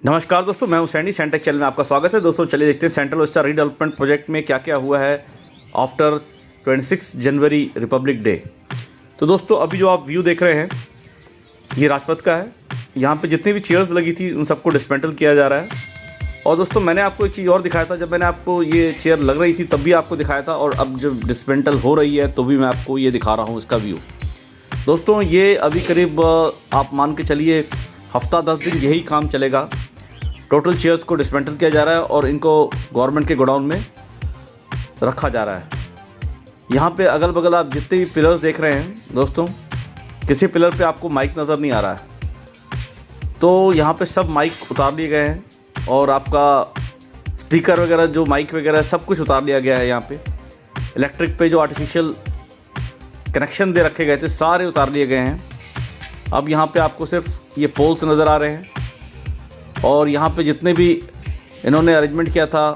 नमस्कार दोस्तों, मैं हूं सैंडी। सेंटेक चैनल में आपका स्वागत है। दोस्तों चलिए देखते हैं सेंट्रल विस्टा रीडेवलपमेंट प्रोजेक्ट में क्या क्या हुआ है आफ्टर 26 जनवरी रिपब्लिक डे। तो दोस्तों अभी जो आप व्यू देख रहे हैं ये राजपथ का है। यहाँ पे जितनी भी चेयर्स लगी थी उन सबको डिसमेंटल किया जा रहा है। और दोस्तों मैंने आपको एक चीज़ और दिखाया था, जब मैंने आपको ये चेयर लग रही थी तब भी आपको दिखाया था, और अब जब डिसमेंटल हो रही है तो भी मैं आपको ये दिखा रहा हूँ इसका व्यू। दोस्तों ये अभी करीब आप मान के चलिए हफ्ता 10 दिन यही काम चलेगा। टोटल चेयर्स को डिसमेंटल किया जा रहा है और इनको गवर्नमेंट के गोडाउन में रखा जा रहा है। यहाँ पे अगल बगल आप जितने भी पिलर्स देख रहे हैं दोस्तों, किसी पिलर पे आपको माइक नज़र नहीं आ रहा है। तो यहाँ पे सब माइक उतार लिए गए हैं और आपका स्पीकर वगैरह जो माइक वगैरह सब कुछ उतार लिया गया है। यहाँ पे इलेक्ट्रिक पे जो आर्टिफिशियल कनेक्शन दे रखे गए थे सारे उतार लिए गए हैं। अब यहाँ पे आपको सिर्फ ये पोल्स नज़र आ रहे हैं और यहाँ पे जितने भी इन्होंने अरेंजमेंट किया था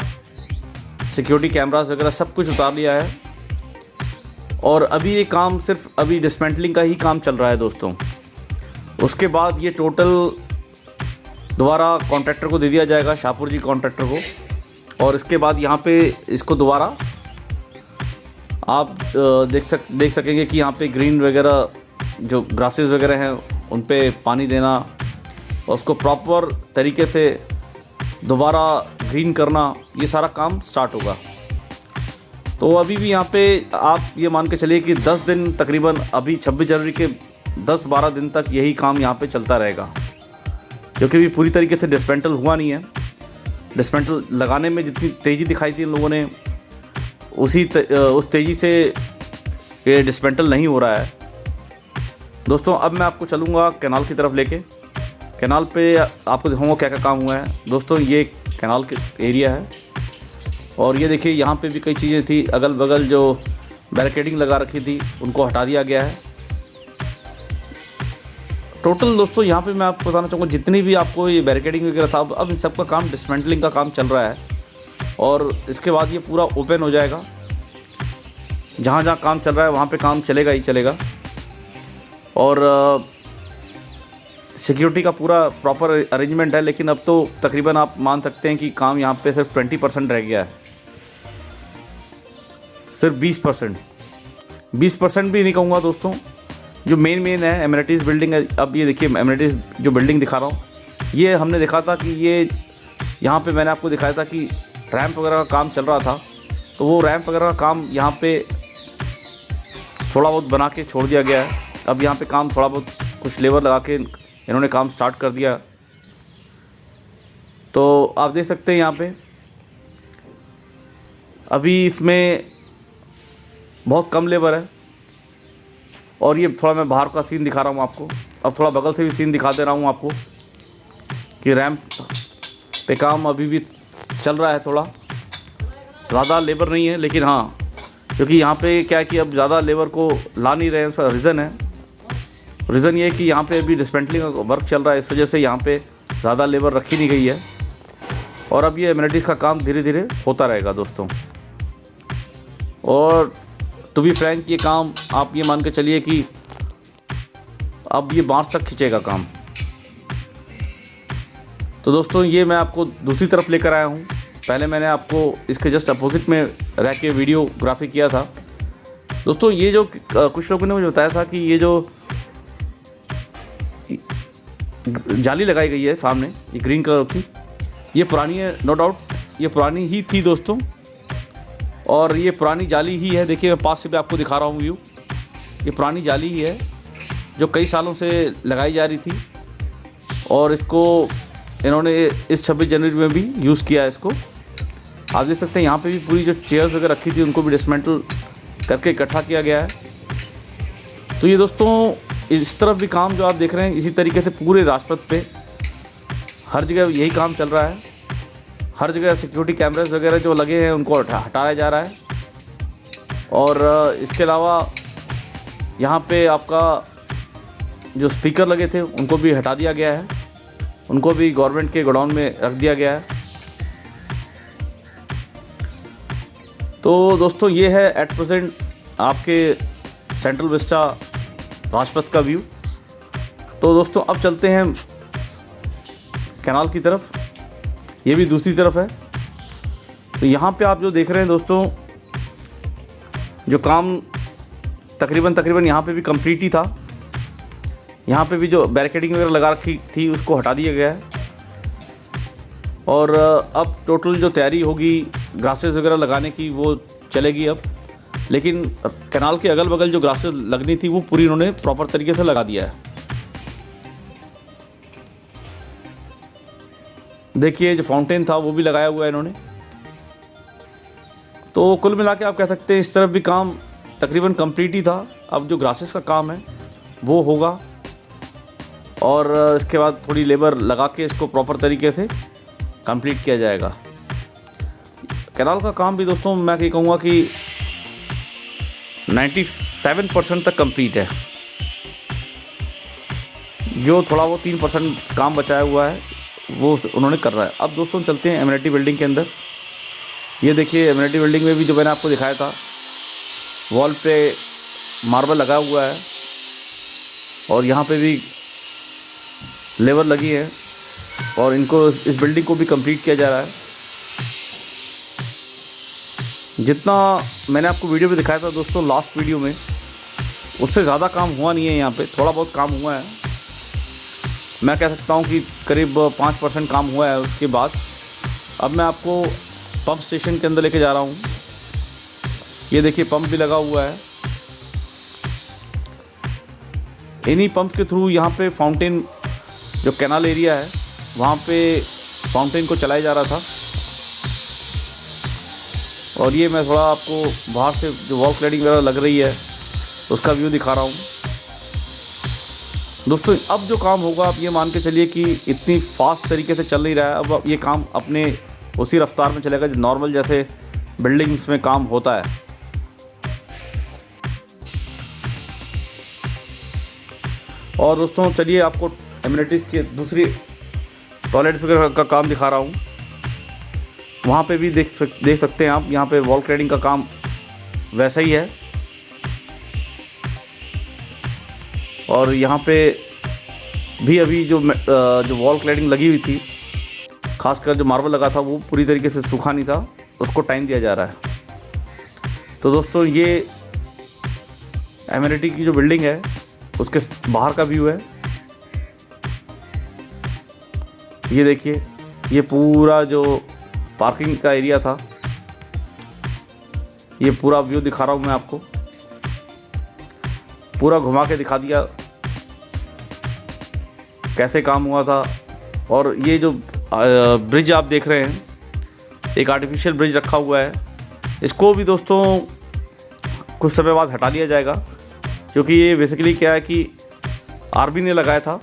सिक्योरिटी कैमरास वगैरह सब कुछ उतार लिया है। और अभी ये काम सिर्फ अभी डिसमेंटलिंग का ही काम चल रहा है दोस्तों। उसके बाद ये टोटल दोबारा कॉन्ट्रैक्टर को दे दिया जाएगा, शाहपुर जी कॉन्ट्रैक्टर को। और इसके बाद यहाँ पे इसको दोबारा आप देख सकेंगे कि यहाँ पे ग्रीन वगैरह जो ग्रासेस वगैरह हैं उन पे पानी देना और उसको प्रॉपर तरीके से दोबारा ग्रीन करना, ये सारा काम स्टार्ट होगा। तो अभी भी यहाँ पे आप ये मान के चलिए कि 10 दिन तकरीबन अभी 26 जनवरी के 10-12 दिन तक यही काम यहाँ पे चलता रहेगा, क्योंकि अभी पूरी तरीके से डिसमेंटल हुआ नहीं है। डिसमेंटल लगाने में जितनी तेज़ी दिखाई थी इन लोगों ने उस तेज़ी से ये डिसमेंटल नहीं हो रहा है दोस्तों। अब मैं आपको चलूँगा कैनाल की तरफ लेके। कैनाल पे आपको दिखाऊंगा क्या क्या काम हुआ है दोस्तों। ये कैनाल के एरिया है और ये देखिए यहाँ पे भी कई चीज़ें थी, अगल बगल जो बैरिकेडिंग लगा रखी थी उनको हटा दिया गया है। टोटल दोस्तों यहाँ पे मैं आपको बताना चाहूँगा जितनी भी आपको ये बैरिकेडिंग वगैरह था अब इन सब का काम डिसमेंटलिंग का काम चल रहा है और इसके बाद ये पूरा ओपन हो जाएगा। जहाँ जहाँ काम चल रहा है वहाँ पे काम चलेगा ही चलेगा। और सिक्योरिटी का पूरा प्रॉपर अरेंजमेंट है, लेकिन अब तो तकरीबन आप मान सकते हैं कि काम यहाँ पे सिर्फ 20% रह गया है। सिर्फ 20% भी नहीं कहूँगा दोस्तों। जो मेन है एमिनिटीज़ बिल्डिंग है। अब ये देखिए एमिनिटीज़ जो बिल्डिंग दिखा रहा हूँ, ये हमने देखा था कि ये यहाँ पे मैंने आपको दिखाया था कि रैंप वगैरह का काम चल रहा था। तो वो रैंप वगैरह का काम यहाँ पे थोड़ा बहुत बना के छोड़ दिया गया है। अब यहाँ पे काम थोड़ा बहुत कुछ लेबर लगा के इन्होंने काम स्टार्ट कर दिया। तो आप देख सकते हैं यहाँ पे अभी इसमें बहुत कम लेबर है। और ये थोड़ा मैं बाहर का सीन दिखा रहा हूँ आपको। अब थोड़ा बगल से भी सीन दिखा दे रहा हूँ आपको कि रैंप पे काम अभी भी चल रहा है। थोड़ा ज़्यादा लेबर नहीं है, लेकिन हाँ क्योंकि यहाँ पे क्या है कि अब ज़्यादा लेबर को ला नहीं रहे हैं। उसका रीज़न ये है कि यहाँ पे अभी डिसमेंटलिंग का वर्क चल रहा है, इस वजह से यहाँ पे ज़्यादा लेबर रखी नहीं गई है। और अब ये एमिनिटीज़ का काम धीरे धीरे होता रहेगा दोस्तों। और टू बी फ्रैंक ये काम आप ये मान के चलिए कि अब ये मार्च तक खींचेगा काम। तो दोस्तों ये मैं आपको दूसरी तरफ लेकर आया हूँ। पहले मैंने आपको इसके जस्ट अपोजिट में रह के वीडियोग्राफी किया था दोस्तों। ये जो कुछ लोगों ने मुझे बताया था कि ये जो जाली लगाई गई है सामने, ये ग्रीन कलर की, ये पुरानी है। नो डाउट ये पुरानी ही थी दोस्तों, और ये पुरानी जाली ही है। देखिए मैं पास से भी आपको दिखा रहा हूँ व्यू। ये पुरानी जाली ही है जो कई सालों से लगाई जा रही थी और इसको इन्होंने इस 26 जनवरी में भी यूज़ किया है इसको। आप देख सकते हैं यहाँ पे भी पूरी जो चेयर्स वगैरह रखी थी उनको भी डिसमेंटल करके इकट्ठा किया गया है। तो ये दोस्तों इस तरफ भी काम जो आप देख रहे हैं इसी तरीके से पूरे राजपथ पे हर जगह यही काम चल रहा है। हर जगह सिक्योरिटी कैमरास वगैरह जो लगे हैं उनको हटाया जा रहा है। और इसके अलावा यहाँ पे आपका जो स्पीकर लगे थे उनको भी हटा दिया गया है, उनको भी गवर्नमेंट के गोडाउन में रख दिया गया है। तो दोस्तों ये है एट प्रेजेंट आपके सेंट्रल विस्टा राजपथ का व्यू। तो दोस्तों अब चलते हैं कैनाल की तरफ, ये भी दूसरी तरफ है। तो यहाँ पे आप जो देख रहे हैं दोस्तों, जो काम तकरीबन यहाँ पे भी कंप्लीट ही था। यहाँ पे भी जो बैरिकेडिंग वगैरह लगा रखी थी उसको हटा दिया गया है, और अब टोटल जो तैयारी होगी ग्रासेस वगैरह लगाने की वो चलेगी अब। लेकिन कैनाल के अगल बगल जो ग्रासेस लगनी थी वो पूरी इन्होंने प्रॉपर तरीके से लगा दिया है। देखिए जो फाउंटेन था वो भी लगाया हुआ है इन्होंने। तो कुल मिला के आप कह सकते हैं इस तरफ भी काम तकरीबन कंप्लीट ही था। अब जो ग्रासेस का काम है वो होगा, और इसके बाद थोड़ी लेबर लगा के इसको प्रॉपर तरीके से कंप्लीट किया जाएगा। कैनाल का काम भी दोस्तों मैं ये कहूँगा कि 97% तक कंप्लीट है। जो थोड़ा वो 3% काम बचाया हुआ है वो उन्होंने कर रहा है। अब दोस्तों चलते हैं एमिनिटी बिल्डिंग के अंदर। ये देखिए एमिनिटी बिल्डिंग में भी जो मैंने आपको दिखाया था, वॉल पे मार्बल लगा हुआ है, और यहाँ पे भी लेबर लगी है, और इनको इस बिल्डिंग को भी कंप्लीट किया जा रहा है। जितना मैंने आपको वीडियो में दिखाया था दोस्तों लास्ट वीडियो में, उससे ज़्यादा काम हुआ नहीं है। यहाँ पे थोड़ा बहुत काम हुआ है, मैं कह सकता हूँ कि करीब 5% काम हुआ है। उसके बाद अब मैं आपको पंप स्टेशन के अंदर लेके जा रहा हूँ। ये देखिए पंप भी लगा हुआ है। इन्हीं पंप के थ्रू यहाँ पे फाउंटेन, जो कैनाल एरिया है वहाँ पे फाउंटेन को चलाया जा रहा था। और ये मैं थोड़ा आपको बाहर से जो वॉल क्लैडिंग वगैरह लग रही है उसका व्यू दिखा रहा हूँ दोस्तों। अब जो काम होगा आप ये मान के चलिए कि इतनी फास्ट तरीके से चल नहीं रहा है। अब ये काम अपने उसी रफ्तार में चलेगा जो नॉर्मल जैसे बिल्डिंग्स में काम होता है। और दोस्तों चलिए आपको एमिनिटीज़ की दूसरी टॉयलेट्स वगैरह का काम दिखा रहा हूँ। वहाँ पे भी देख सकते हैं आप, यहाँ पे वॉल क्लैडिंग का काम वैसा ही है। और यहाँ पे भी अभी जो वॉल क्लैडिंग लगी हुई थी, खासकर जो मार्बल लगा था वो पूरी तरीके से सूखा नहीं था, उसको टाइम दिया जा रहा है। तो दोस्तों ये एमिनिटी की जो बिल्डिंग है उसके बाहर का व्यू है। ये देखिए, ये पूरा जो पार्किंग का एरिया था, ये पूरा व्यू दिखा रहा हूँ मैं आपको, पूरा घुमा के दिखा दिया कैसे काम हुआ था। और ये जो ब्रिज आप देख रहे हैं, एक आर्टिफिशियल ब्रिज रखा हुआ है, इसको भी दोस्तों कुछ समय बाद हटा लिया जाएगा, क्योंकि ये बेसिकली क्या है कि आर्मी ने लगाया था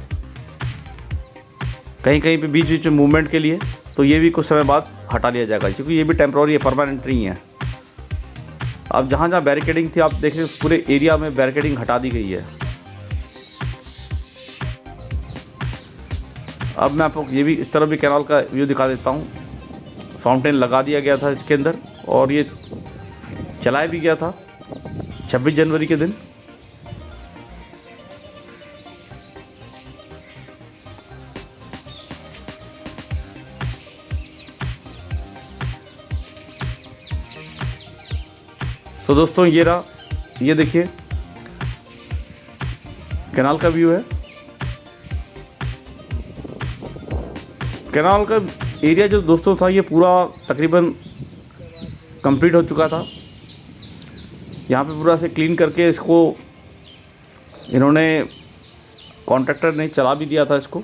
कहीं कहीं पे बीच बीच में मूवमेंट के लिए। तो ये भी कुछ समय बाद हटा लिया जाएगा, क्योंकि ये भी टेम्प्रोरी है, परमानेंट नहीं है। अब जहाँ जहाँ बैरिकेडिंग थी आप देख रहे हैं पूरे एरिया में बैरिकेडिंग हटा दी गई है। अब मैं आपको ये भी इस तरफ भी कैनाल का व्यू दिखा देता हूँ। फाउंटेन लगा दिया गया था इसके अंदर, और ये चलाया भी गया था 26 जनवरी के दिन। तो दोस्तों ये रहा, ये देखिए कैनाल का व्यू है। कैनाल का एरिया जो दोस्तों था ये पूरा तकरीबन कंप्लीट हो चुका था। यहाँ पे पूरा से क्लीन करके इसको इन्होंने, कॉन्ट्रैक्टर ने चला भी दिया था इसको।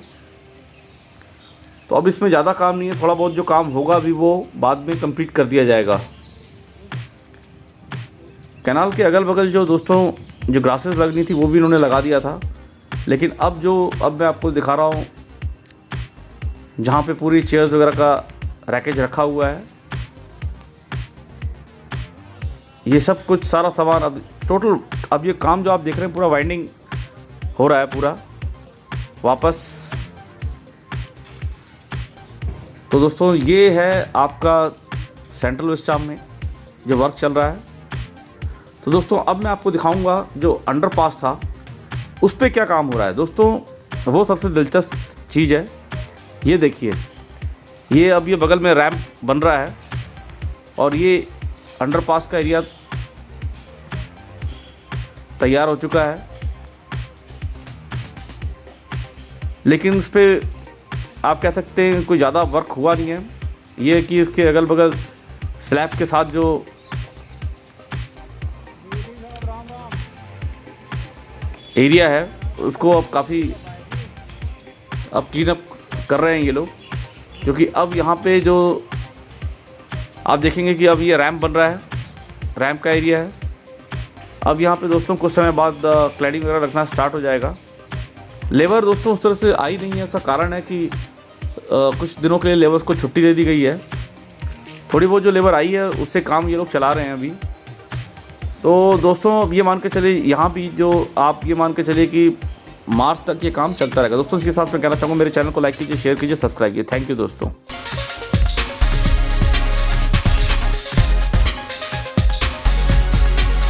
तो अब इसमें ज़्यादा काम नहीं है, थोड़ा बहुत जो काम होगा अभी वो बाद में कंप्लीट कर दिया जाएगा। कैनाल के अगल बगल जो दोस्तों जो ग्रासेस लगनी थी वो भी इन्होंने लगा दिया था। लेकिन अब मैं आपको दिखा रहा हूँ, जहाँ पे पूरी चेयर्स वगैरह का रैकेज रखा हुआ है, ये सब कुछ सारा सामान अब टोटल, अब ये काम जो आप देख रहे हैं पूरा वाइंडिंग हो रहा है पूरा वापस। तो दोस्तों ये है आपका सेंट्रल विस्टाम में जो वर्क चल रहा है। तो दोस्तों अब मैं आपको दिखाऊंगा जो अंडरपास था उस पर क्या काम हो रहा है। दोस्तों वो सबसे दिलचस्प चीज़ है ये देखिए, ये अब ये बगल में रैंप बन रहा है और ये अंडरपास का एरिया तैयार हो चुका है, लेकिन उस पर आप कह सकते हैं कोई ज़्यादा वर्क हुआ नहीं है। ये कि इसके अगल बगल स्लैब के साथ जो एरिया है उसको अब काफ़ी क्लीन अप कर रहे हैं ये लोग, क्योंकि अब यहाँ पे जो आप देखेंगे कि अब ये रैंप बन रहा है, रैंप का एरिया है। अब यहाँ पे दोस्तों कुछ समय बाद क्लैडिंग वगैरह रखना स्टार्ट हो जाएगा। लेबर दोस्तों उस तरह से आई नहीं है, ऐसा कारण है कि कुछ दिनों के लिए लेबर्स को छुट्टी दे दी गई है। थोड़ी बहुत जो लेबर आई है उससे काम ये लोग चला रहे हैं अभी। तो दोस्तों अब ये मान के चलिए, यहाँ भी जो आप ये मान के चलिए कि मार्च तक ये काम चलता रहेगा। दोस्तों इसके साथ मैं कहना चाहूँगा मेरे चैनल को लाइक कीजिए, शेयर कीजिए, सब्सक्राइब कीजिए। थैंक यू दोस्तों।